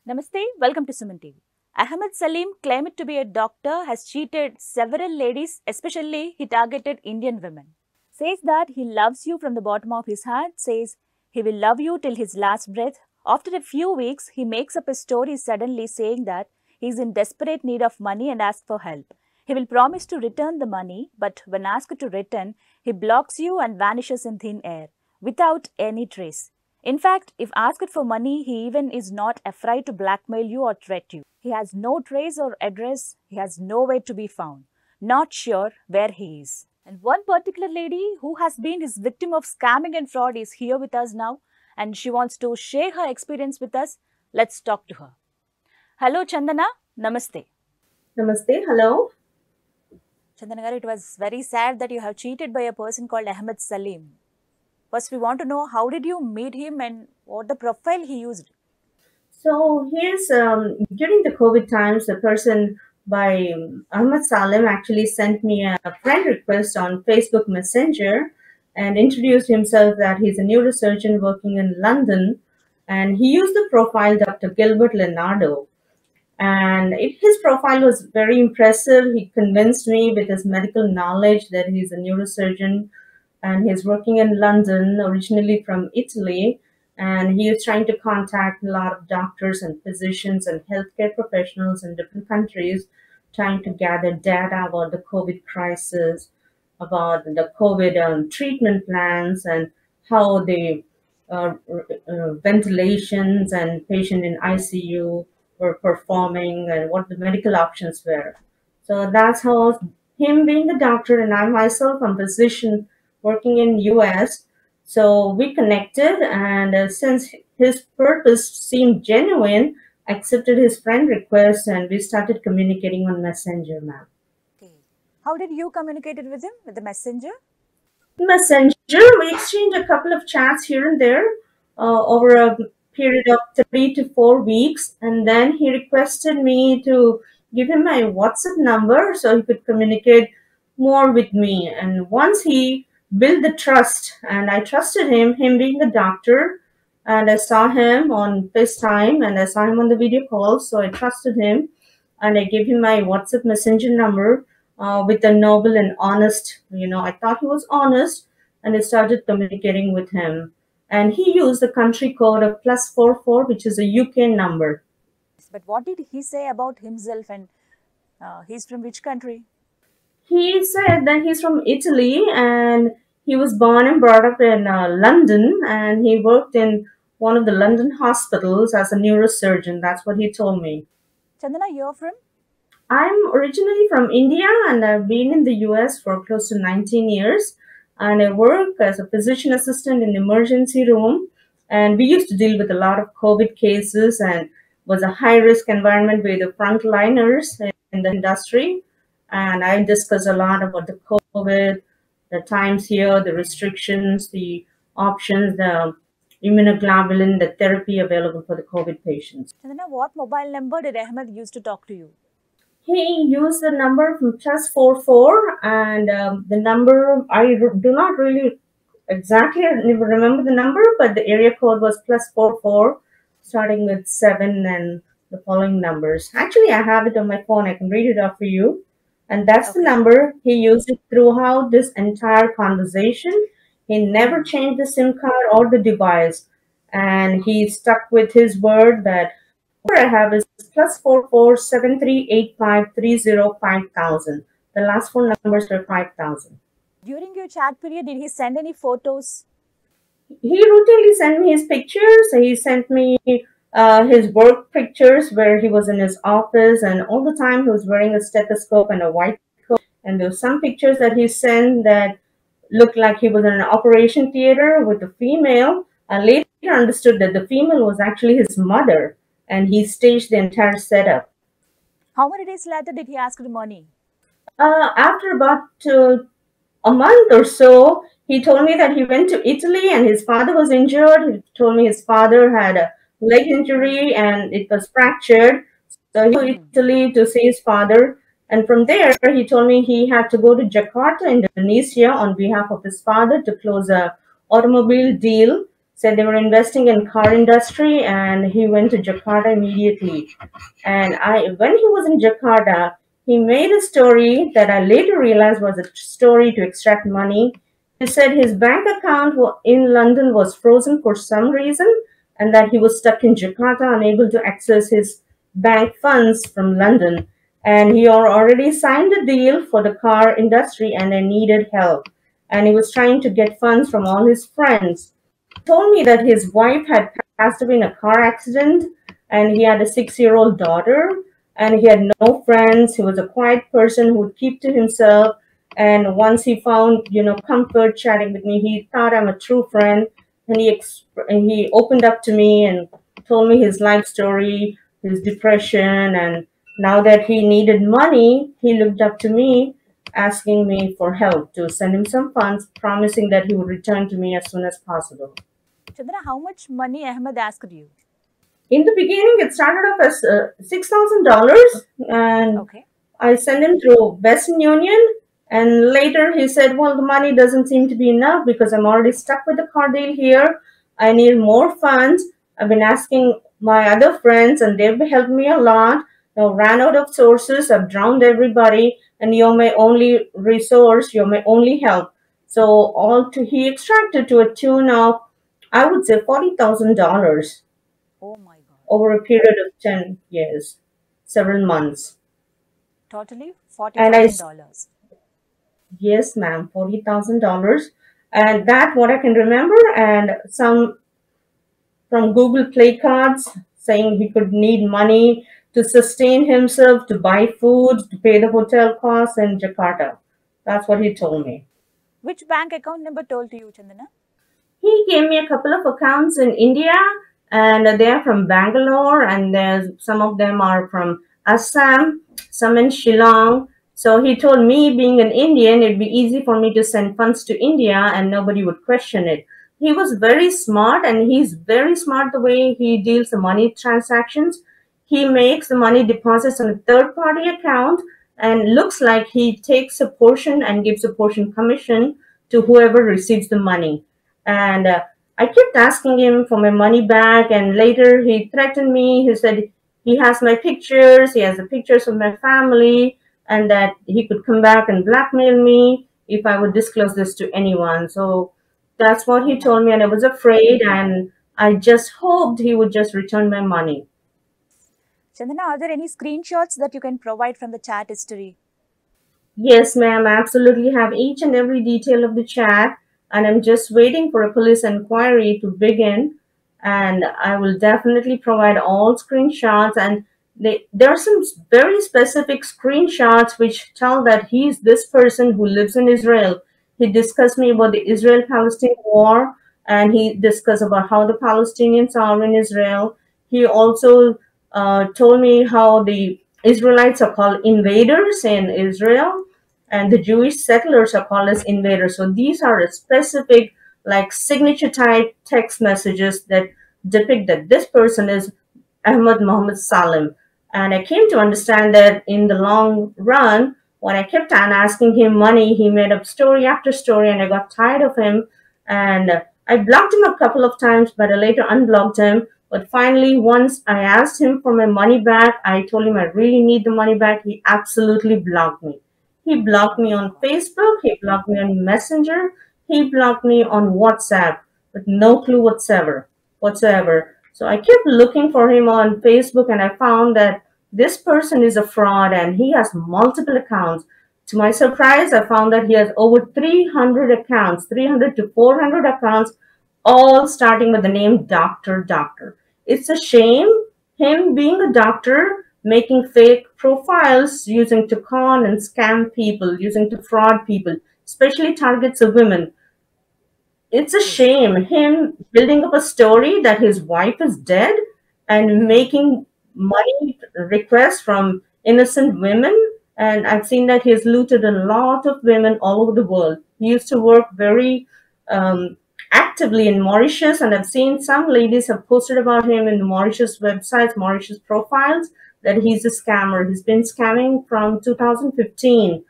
Namaste, welcome to Suman TV. Ahmed Salim, claimed to be a doctor, has cheated several ladies, especially he targeted Indian women. Says that he loves you from the bottom of his heart, says he will love you till his last breath. After a few weeks, he makes up a story suddenly saying that he is in desperate need of money and asks for help. He will promise to return the money, but when asked to return, he blocks you and vanishes in thin air, without any trace. In fact, if asked for money, he even is not afraid to blackmail you or threat you. He has no trace or address, he has nowhere to be found, not sure where he is. And one particular lady who has been his victim of scamming and fraud is here with us now, and she wants to share her experience with us. Let's talk to her. Hello, Chandana. Namaste. Namaste, hello. Chandana garu, it was very sad that you have cheated by a person called Ahmed Salim. First, we want to know how did you meet him and what the profile he used? So here's during the COVID times, the person by Ahmad Salim actually sent me a friend request on Facebook Messenger and introduced himself that he's a neurosurgeon working in London, and he used the profile Dr. Gilbert Leonardo. And his profile was very impressive. He convinced me with his medical knowledge that he's a neurosurgeon and he's working in London, originally from Italy. And he is trying to contact a lot of doctors and physicians and healthcare professionals in different countries, trying to gather data about the COVID crisis, about the COVID treatment plans, and how the ventilations and patient in ICU were performing and what the medical options were. So that's how him being a doctor and I myself, I'm a physician working in US. So we connected, and since his purpose seemed genuine, I accepted his friend request and we started communicating on Messenger, ma'am. Okay. How did you communicate with him? With the messenger? Messenger, we exchanged a couple of chats here and there over a period of 3 to 4 weeks, and then he requested me to give him my WhatsApp number so he could communicate more with me. And once he built the trust, and I trusted him being a doctor, and I saw him on FaceTime and I saw him on the video call, so I trusted him and I gave him my WhatsApp messenger number with a noble and honest, I thought he was honest, and I started communicating with him. And he used the country code of +44, which is a UK number. But what did he say about himself and he's from which country? He said that he's from Italy and he was born and brought up in London, and he worked in one of the London hospitals as a neurosurgeon. That's what he told me. Chandana, you're from? I'm originally from India and I've been in the US for close to 19 years. And I work as a physician assistant in the emergency room. And we used to deal with a lot of COVID cases and was a high risk environment with the frontliners in the industry. And I discuss a lot about the COVID, the times here, the restrictions, the options, the immunoglobulin, the therapy available for the COVID patients. Chandana, what mobile number did Ahmed use to talk to you? He used the number from +44, and the number do not really exactly remember the number, but the area code was +44, starting with 7 and the following numbers. Actually, I have it on my phone. I can read it off for you. And that's the number. He used it throughout this entire conversation. He never changed the SIM card or the device. And he stuck with his word that what I have is +447385305000. The last four numbers are 5000. During your chat period, did he send any photos? He routinely sent me his pictures. He sent me his work pictures where he was in his office, and all the time he was wearing a stethoscope and a white coat. And there were some pictures that he sent that looked like he was in an operation theater with a female. I later understood that the female was actually his mother, and he staged the entire setup. How many days later did he ask the money? After about a month or so, he told me that he went to Italy and his father was injured. He told me his father had a leg injury and it was fractured. So he went to Italy to see his father. And from there, he told me he had to go to Jakarta, Indonesia on behalf of his father to close a automobile deal. said they were investing in car industry, and he went to Jakarta immediately. And when he was in Jakarta, he made a story that I later realized was a story to extract money. He said his bank account in London was frozen for some reason, and that he was stuck in Jakarta, unable to access his bank funds from London. And he already signed a deal for the car industry, and they needed help. And he was trying to get funds from all his friends. Told me that his wife had passed away in a car accident, and he had a 6-year-old daughter, and he had no friends. He was a quiet person who would keep to himself. And once he found, comfort chatting with me, he thought I'm a true friend, and he opened up to me and told me his life story, his depression, and now that he needed money, he looked up to me, asking me for help to send him some funds, promising that he would return to me as soon as possible. Chandana, how much money Ahmed asked you? In the beginning, it started off as $6,000, and Okay. I sent him through Western Union. And later he said, "Well, the money doesn't seem to be enough because I'm already stuck with the car deal here. I need more funds. I've been asking my other friends, and they've helped me a lot. Now ran out of sources. I've drowned everybody, and you're my only resource. You're my only help." So he extracted to a tune of, I would say, $40,000 Oh my God. over a period of 10 years, several months. Totally And $40,000. yes, ma'am, $40,000. And that what I can remember, and some from Google Play cards saying he could need money to sustain himself, to buy food, to pay the hotel costs in Jakarta. That's what he told me. Which bank account number told to you, Chandana? He gave me a couple of accounts in India, and they're from Bangalore, and there's some of them are from Assam, some in Shillong. So he told me, being an Indian, it'd be easy for me to send funds to India and nobody would question it. He was very smart, and he's very smart the way he deals the money transactions. He makes the money deposits on a third party account, and looks like he takes a portion and gives a portion commission to whoever receives the money. And I kept asking him for my money back, and later he threatened me. He said he has my pictures, he has the pictures of my family, and that he could come back and blackmail me if I would disclose this to anyone. So that's what Oh he my told me, and I was afraid, and I just hoped he would just return my money. Chandana, are there any screenshots that you can provide from the chat history? Yes, ma'am, I absolutely have each and every detail of the chat, and I'm just waiting for a police inquiry to begin. And I will definitely provide all screenshots. And there are some very specific screenshots which tell that he's this person who lives in Israel. He discussed me about the Israel-Palestine war, and he discussed about how the Palestinians are in Israel. He also told me how the Israelites are called invaders in Israel, and the Jewish settlers are called as invaders. So these are specific, like signature type text messages that depict that this person is Ahmad Muhammad Salim. And I came to understand that in the long run, when I kept on asking him money, he made up story after story, and I got tired of him. And I blocked him a couple of times, but I later unblocked him. But finally, once I asked him for my money back, I told him I really need the money back. He absolutely blocked me. He blocked Oh me my on God. Facebook, he blocked me on Messenger, he blocked me on WhatsApp with no clue whatsoever. So I kept looking for him on Facebook, and I found that this person is a fraud and he has multiple accounts. To my surprise, I found that he has over 300 accounts, 300 to 400 accounts, all starting with the name Doctor. It's a shame, him being a doctor, making fake profiles, using to con and scam people, using to fraud people, especially targets of women. It's a Yes. shame, him building up a story that his wife is dead and making money requests from innocent women. And I've seen that he's looted a lot of women all over the world. He used to work very um, actively in Mauritius, and I've seen some ladies have posted about him in the Mauritius websites, Mauritius profiles, that he's a scammer. He's been scamming from 2015.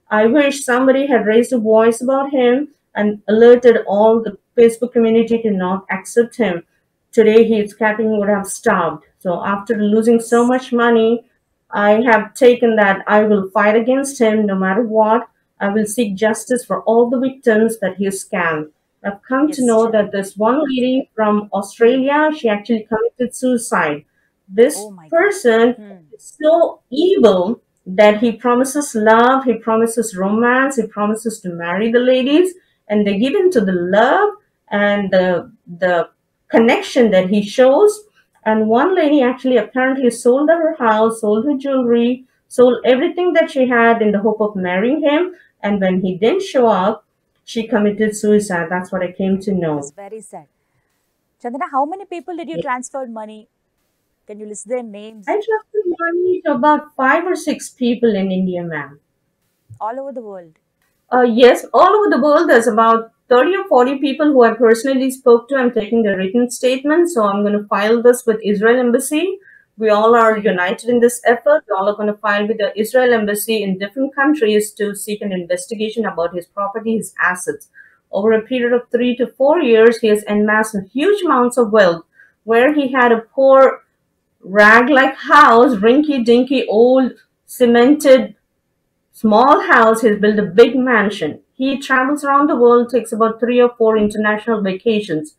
I wish somebody had raised a voice about him and alerted all the Facebook community to not accept him. Today his capping would have stopped. So after losing so Yes. much money, I have taken that I will fight against him no matter what. I will seek justice for all the victims that he scammed. I've come to Yes, know Chandana. that this one lady from Hmm. Australia, she actually committed suicide. This Oh my God. person Hmm. is so evil that he promises love, he promises romance, he promises to marry the ladies, and they give in to the love and the connection that he shows. And one lady actually apparently sold her house, sold her jewelry, sold everything that she had in the hope of marrying him. And when he didn't show up, she committed suicide. That's what I came to That know. is very sad. Chandana, how many people did you transfer money? Can you list their names? I transferred money to about 5 or 6 people in India, ma'am. All over the world. Yes, all over the world, there's about 30 or 40 people who I personally spoke to. I'm taking the written statement, so I'm going to file this with Israel Embassy. We all are Hmm. united in this effort. We all are going to file with the Israel Embassy in different countries to seek an investigation about his property, his assets. Over a period of 3 to 4 years, he has amassed huge amounts of wealth where he had a poor rag-like house, rinky-dinky old cemented small house. He's built a big mansion. He travels around the world, takes about 3 or 4 international vacations.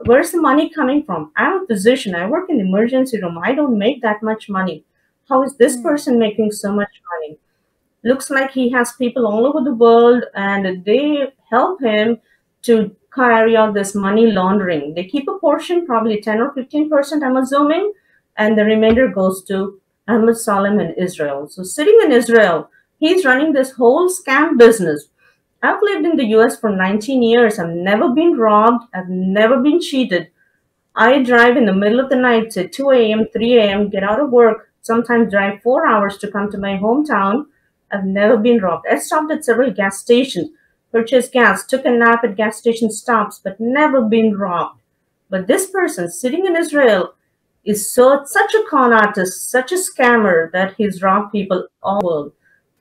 Where's the money coming from? I'm a physician. I work in the emergency room. I don't make that much money. How is this Hmm. person making so much money? Looks like he has people all over the world and they help him to carry out this money laundering. They keep a portion, probably 10 or 15%, I'm assuming, and the remainder goes to Ahmed Salem in Israel. So, sitting in Israel, he's running this whole scam business. I've lived in the US for 19 years. I've never been robbed, I've never been cheated. I drive in the middle of the night at 2 a.m., 3 a.m., get out of work, sometimes drive 4 hours to come to my hometown. I've never been robbed. I stopped at several gas stations, purchased gas, took a nap at gas station stops, but never been robbed. But this person sitting in Israel is such a con artist, such a scammer that he's robbed people all over the world.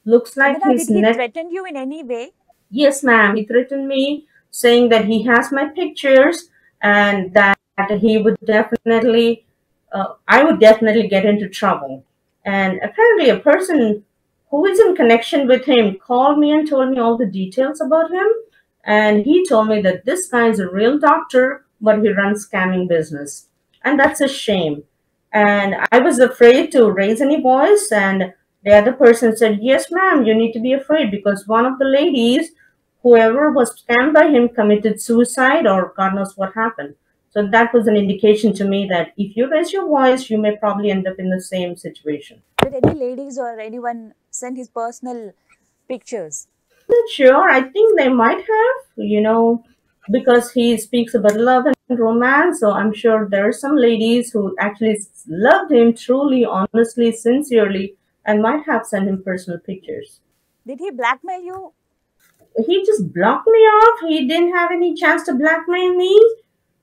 Looks like Chandana, did his he net. threaten you in any way? Yes, ma'am. He threatened me saying that he has my pictures and that he would definitely, I would definitely get into trouble. And apparently, a person who is in connection with him called me and told me all the details about him. And he told me that this guy is a real doctor, but he runs scamming business. And that's a shame. And I was afraid to raise any voice. And the other person said, yes, ma'am, you need to be afraid because one of the ladies, whoever was scammed by him, committed suicide or God knows what happened. So that was an indication to me that if you raise your voice, you may probably end up in the same situation. Did any ladies or anyone send his personal pictures? Not sure. I think they might have, because he speaks about love and romance. So I'm sure there are some ladies who actually loved him truly, honestly, sincerely, and might have sent him personal pictures. Did he blackmail you? He just blocked me off. He didn't have any chance to blackmail me.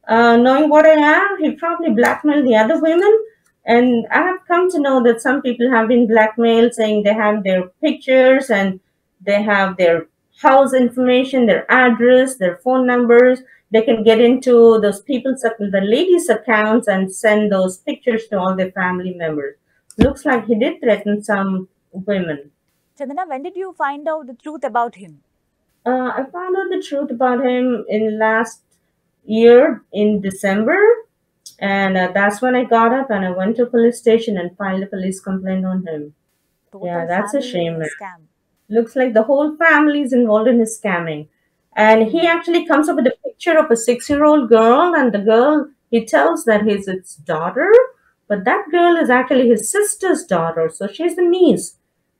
Knowing what I am, he probably blackmailed the other women. And I have come to know that some people have been blackmailed, saying they have their pictures and they have their house information, their address, their phone numbers. They can get into those people's, the ladies' accounts and send those pictures to all their family members. Looks like he did threaten some women. Chandana, when did you find out the truth about him? I found out the truth about him in last year in December. And that's when I got up and I went to police station and filed a police complaint on him. Yeah, Total that's a family shame, in a man. scam. Looks like the whole family is involved in his scamming. And he Hmm. actually comes up with a picture of a 6-year-old girl, and the girl, he tells that he's its daughter, but that girl is actually his sister's daughter, so she's the niece.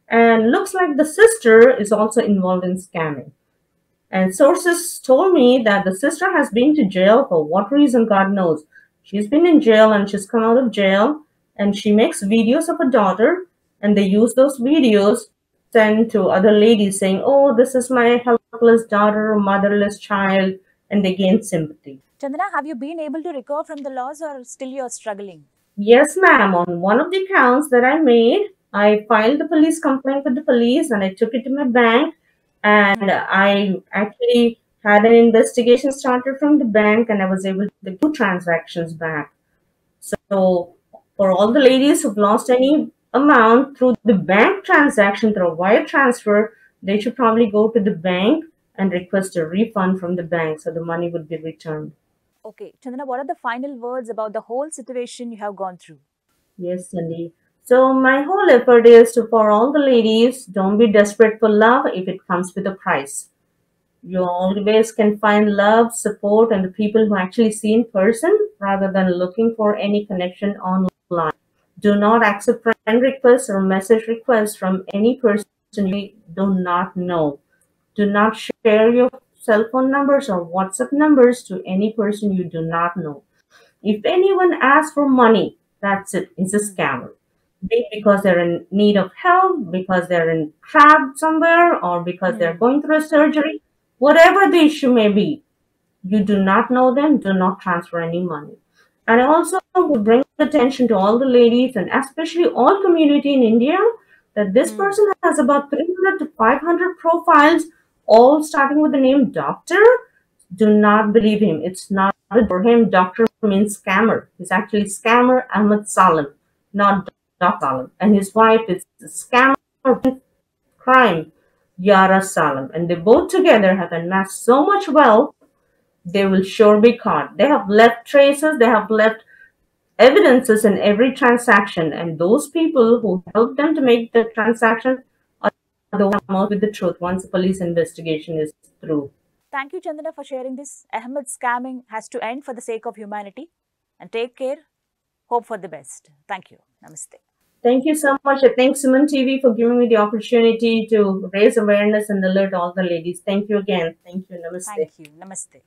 And looks like the sister is also involved in scamming. And sources told me that the sister has been to jail for what reason, God knows. She's been in jail and she's come out of jail and she makes videos of her daughter and they use those videos send to other ladies saying, oh, this is my helpless daughter, motherless child, and they gain sympathy. Chandana, have you been able to recover from the loss or still you're struggling? Yes, ma'am. On one of the accounts that I made, I filed the police complaint with the police and I took it to my bank and Hmm. I actually Had an investigation started from the bank, and I was able to do transactions back. So, for all the ladies who've lost any amount through the bank transaction, through a wire transfer, they should probably go to the bank and request a refund from the bank so the money would be returned. Okay, Chandana, what are the final words about the whole situation you have gone through? Yes, Cindy. So, my whole effort is to, for all the ladies, don't be desperate for love if it comes with a price. You always can find love, support, and the people who actually see in person rather than looking for any connection online. Do not accept friend requests or message requests from any person you do not know. Do not share your cell phone numbers or WhatsApp numbers to any person you do not know. If anyone asks for money, that's it. It's a Hmm. scammer. Be it because they're in need of help, because they're in trapped somewhere, or because they're Hmm. going through a surgery, whatever the issue may be, you do not know them, do not transfer any money. And I also would bring attention to all the ladies and especially all community in India that this Hmm. person has about 300 to 500 profiles, all starting with the name doctor. Do not believe him. It's not for him. Doctor means scammer. He's actually scammer Ahmed Salim, not Dr. Salim. And his wife is scammer crime Yara Salim. And they both together have amassed so much wealth, they will sure be caught. They have left traces, they have left evidences in every transaction, and those people who helped them to make the transaction are the ones who come out with the truth once the police investigation is through. Thank you, Chandana, for sharing this. Ahmed scamming has to end for the sake of humanity. And take care. Hope for the best. Thank you. Namaste. Thank you so much. I thank Suman TV for giving me the opportunity to raise awareness and alert all the ladies. Thank you again. Thank you. Namaste. Thank you. Namaste.